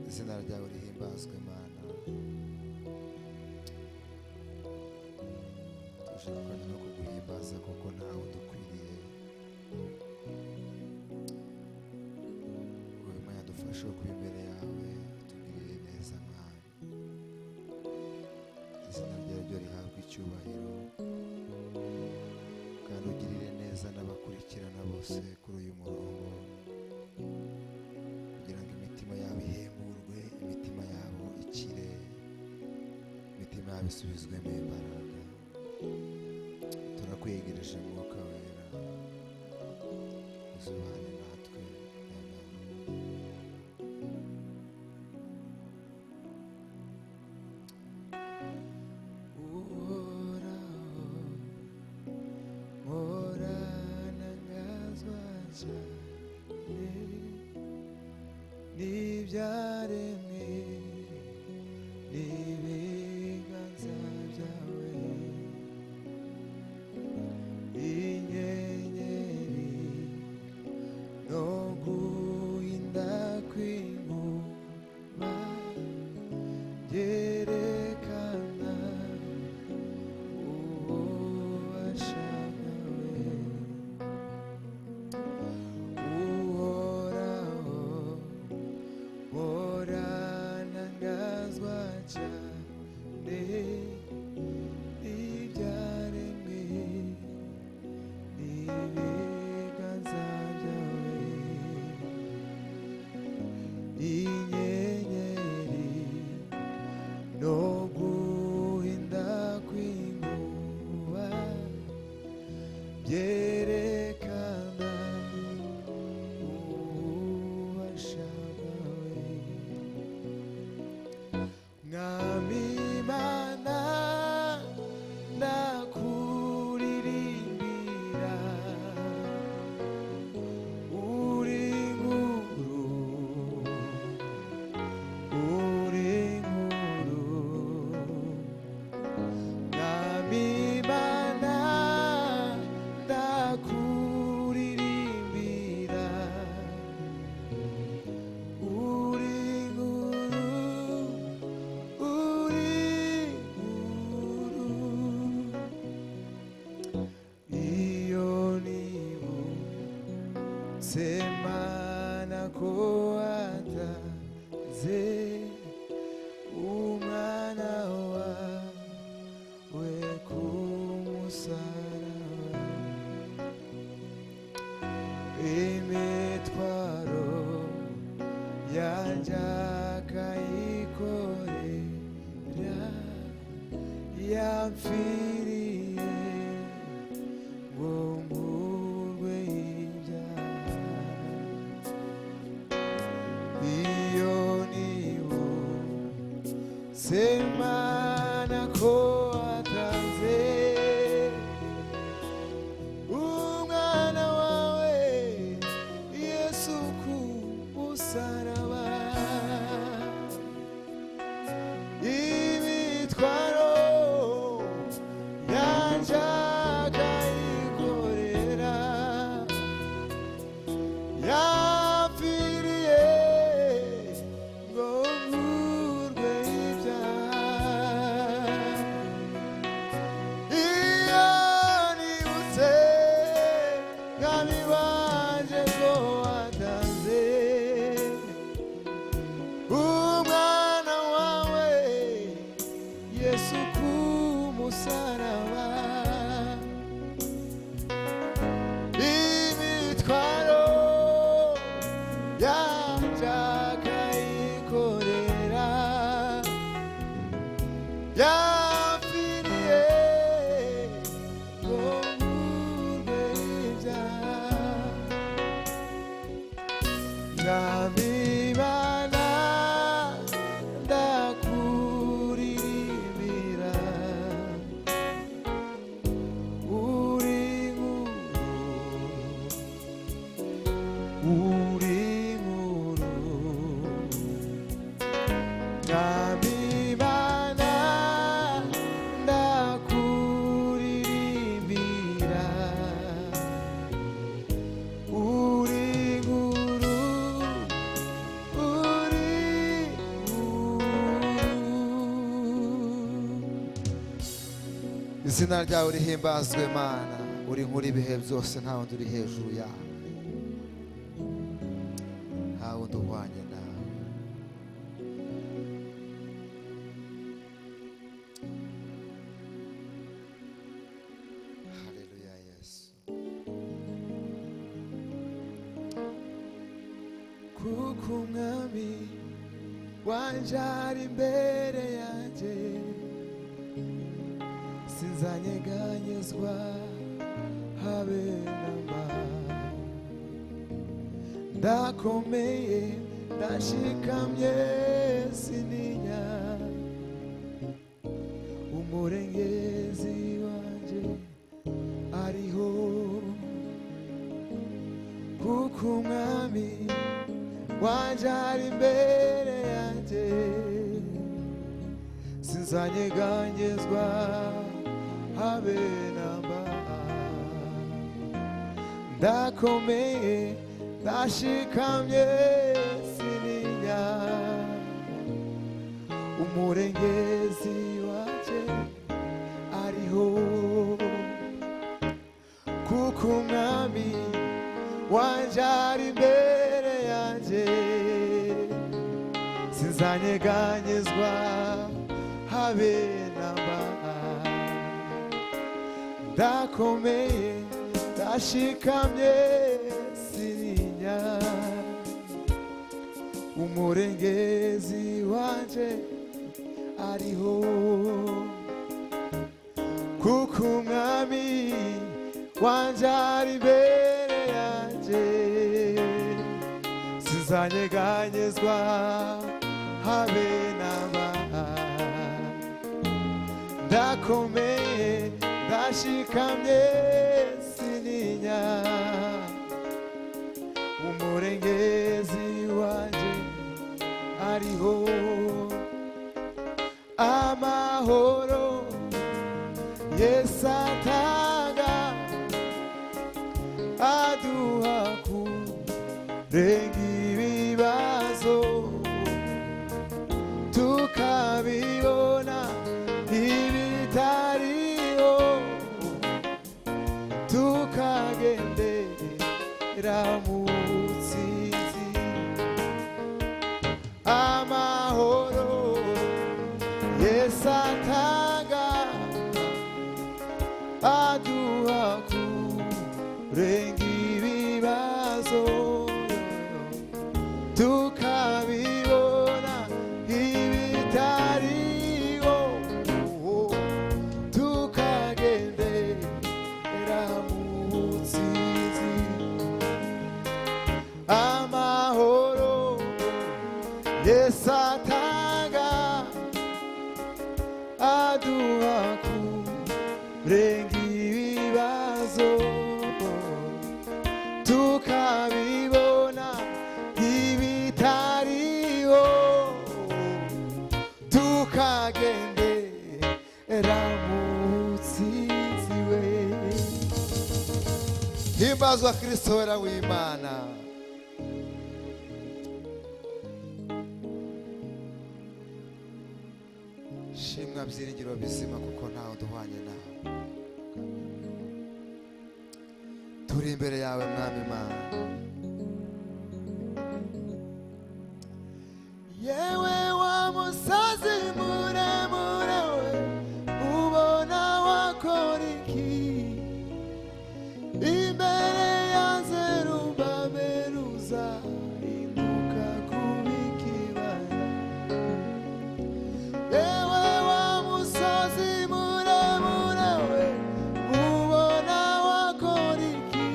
izina ryawe rihimbazwe Mana. Tuje gukorana no kuguhimbaza kuko ntawe udukwiriye. Wowe Mana dufashe kuba imbere yawe, tugirire neza Mana. Izina ryawe ryo rihabwa icyubahiro, kandi ugirire neza n'abakurikirana bose kuri uyu murongo, kugira ngo imitima yabo ihemburwe, imitima yabo ikire, imitima yabo isubizwemo imbaraga. Turakwegereje Mwuka Wera, uzubane natwe. Uhoraho, ntangazwa cyane n'ibyaremwe n'ibiganza byawe, inyenyeri no guhinda kw'inkuba byerekana ububasha bwawe. Uhoraho, ntangazwa cyane n'ibyaremwe n'ibiganza byawe, inyenyeri no guhinda kw'inkuba byerekana ububasha bwawe. Mwami Mana, ndakuririmbira, uri nkuru, uri nkuru. Mwami Mana, ndakuririmbira, uri nkuru, uri nkuru. Iyo nibutse Mana ko watanze umwana wawe ku musaraba, imitwaro yanjye akayikorera, yapfiriye ngo nkurwe ibyaha. Iyo nibutse Mana ko watanze umwana wawe Yesu ku musaraba, imitwaro yanjye akayikorera, yapfiriye ngo nkurwe ibyaha. Iyo nibutse Mwami wanje ko watanze umwana wawe Yesu ku musaraba, imitwaro yanjye akayikorera, yapfiriye ngo nkurwe ibyaha. Mwami Mana, ndakuririmbira, uri nkuru, uri nkuru. Mwami Mana, ndakuririmbira, uri nkuru. izina ryawe rihimbazwe Mana, uri nkuru ibihe byose, nta wundi uri hejuru yawe, nta wundi uhwanye nawe. Haleluya Yesu. Kuko umwami wanje ari imbere yanjye, sinzanyeganyezwa habe namba. Ndakomeye ndashikamye sininya, umurengezi wanje ariho. Kuko umwami wanje ari imbere yanjye, sinzanyeganyezwa habe namba. Ndakomeye ndashikamye sininya, umurengezi wanje ariho. Kuko umwami wanje ari imbere yanjye, sinzanyeganyezwa habe namba. Ndakomeye ndashikamye sininya, umurengezi wanje ariho. Kuko umwami wanje ari imbere yanjye, sinzanyeganyezwa habe namba. Ndakomeye ndashikamye sininya, umurengezi wanje ariho. Amahoro Yesu atanga, aduha kurenga ibibazo, tukabibona ibitariho, tukagendera mu ntsinzi. Amahoro Yesu atanga, aduha kurenga ibibazo, tukabibona ibitariho, tukagendera mu ntsinzi. Amahoro Yesu atanga, aduha kurenga ibibazo, tukabibona ibitariho, tukagendera mu ntsinzi we. Himbazwa Kristo wera w'Imana. Shimwa byiringiro bizima, kuko ntawe duhwanye nawe. Turi imbere yawe mwami Mana. Yewe wa musazi muremure we, ubona wakora iki imbere ya Zerubabeli, uzahinduka kuba ikibaya. Yewe wa musozi muremure we, ubona wakora iki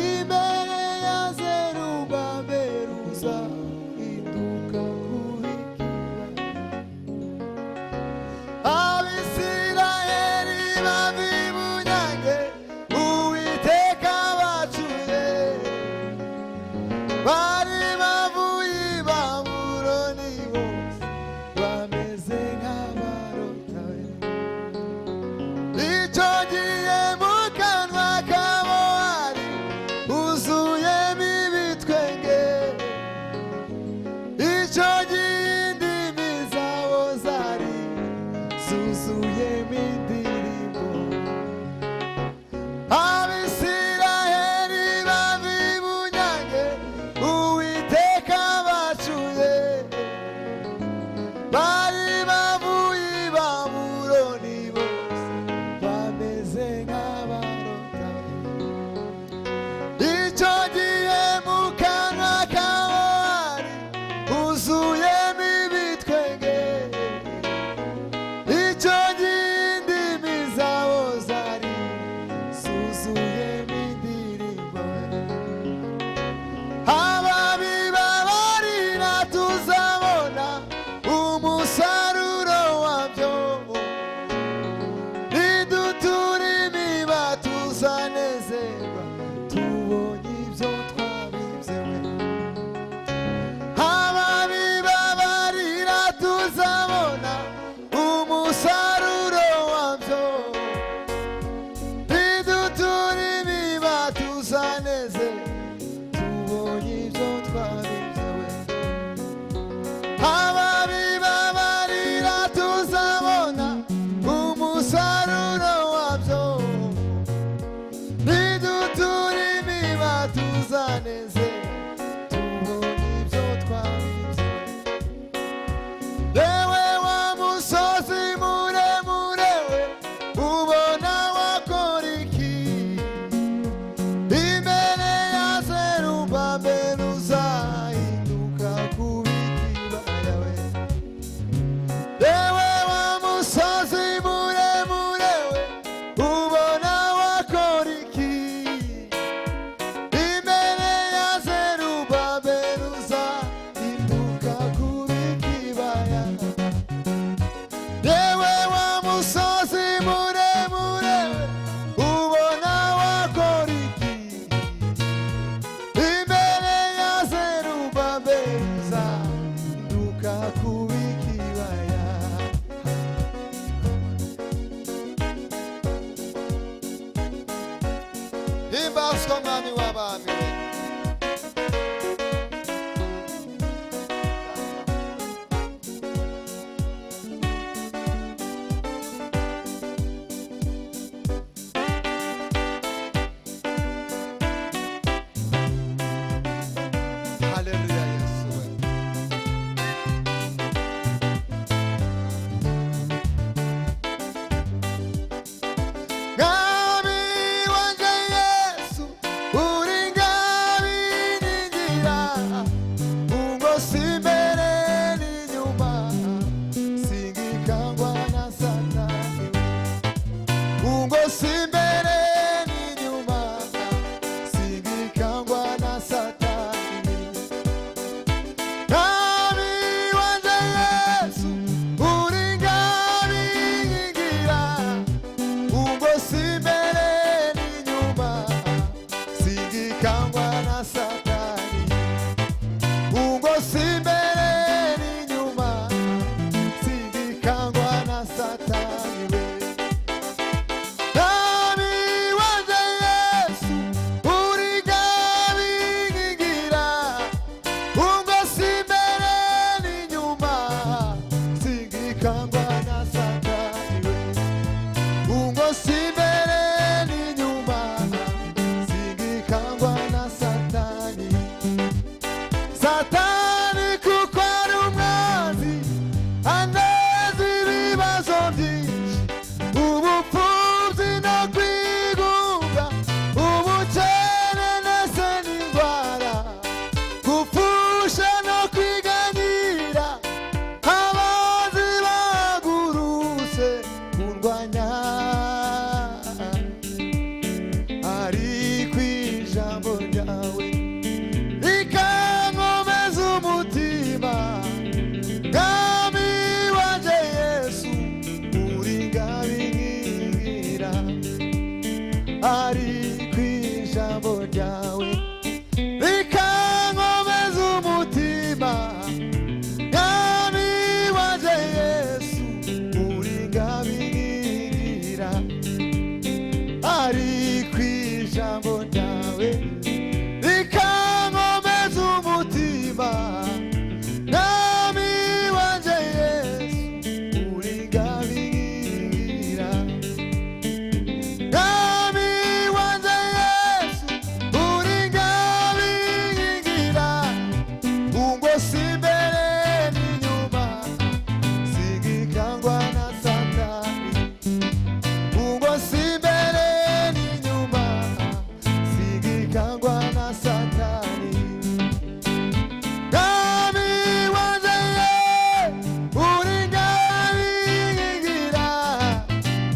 imbere ya Zerubabeli, uzahinduka kuba ikibaya. Abisirayeli bava ibunyange, Uwiteka bacuye, bari bavuye i Babuloni, bose bameze nk'abarotawe. Icyo gihe mu kanwa kabo hari huzuyemo ibitwenge, icyo gihe indimi zabo zari zuzuyemo ubona wakora iki imbere ya Zerubabeli uzahinduka kuba ikibaya we yewe wa musozi muremure we ubona wakora iki imbere ya Zerubabeli uzahinduka kuba ikibaya yewe wa musozi muremure ubona wakora iki imbere ya Zerubabeli uzahinduka kuba ikibaya himbazwa mwami w'abami haleluya Yesu we Ngami wanje Yesu uri ngami ningira ungosi imbere n'inyuma singikangwa na Satani ungosi imbere n'inyuma singikangwa na Satani Ngami wanje Yesu uri ngami ningira ungosi imbere n'inyuma singikangwa na Satani ungosi imbere n'inyuma singikangwa na Satani we Ngami wanje Yesu uri ngami ningira ungosi imbere n'inyuma singikangwa na Satani we ungosi imbere n'inyuma singikangwa na Satani Satani kuko ari umwanzi aneza ibibazo byinshi ubupfubyi no kwigunga ubukene ndetse n'indwara gupfusha no kwiganyira abanzi bahagurutse kurwanya ariko ijambo ryawe rikankomeza umutima Ngami wanje Yesu uri ngami ningira ariko ijambo ryawe rikankomeza umutima Ngami wanje Yesu uri ngami ningira ariko ijambo ryawe rikankomeza umutima Ngami wanje Yesu uri ngami ningira Ngami wanje Yesu uri ngami ningira ungosi imbere n'inyuma singikangwa na Satani ungosi imbere n'inyuma singikangwa na Satani Ngami wanje uri ngami ningira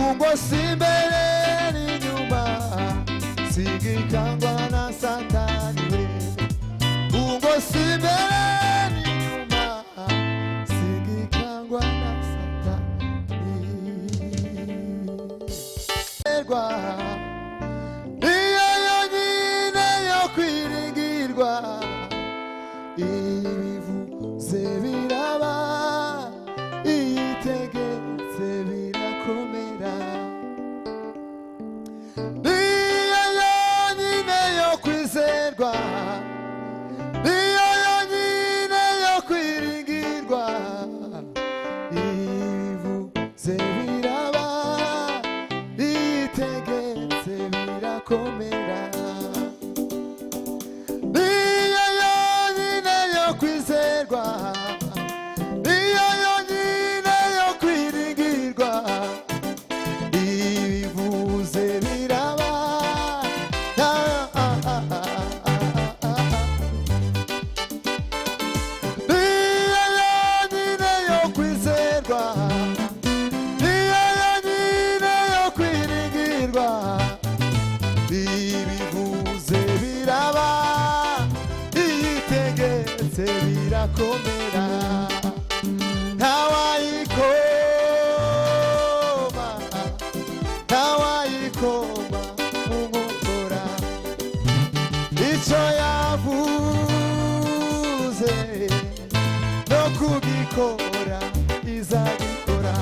ungosi imbere n'inyuma singikangwa na Satani ungosi imbere n'inyuma singikangwa na Satani niyo yonyine yo kwiringirwa ibivuze biraba iyitegetse birakomera niyo yonyine yo kwizerwa niyo yonyine yo kwiringirwa ibivuze biraba iyitegetse birakomera niyo yonyine yo kwizerwa niyo yonyine yo kwiringirwa izakomera ntawayikoma ntawayikoma mu nkokora icyo yavuze no kugikora izagikora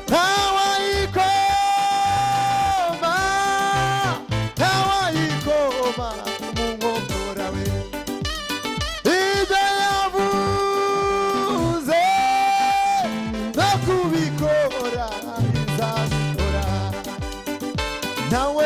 ntawayikoma ntawayikoma mu nkokora we ibyo yavuze no kubikora izabikora nawe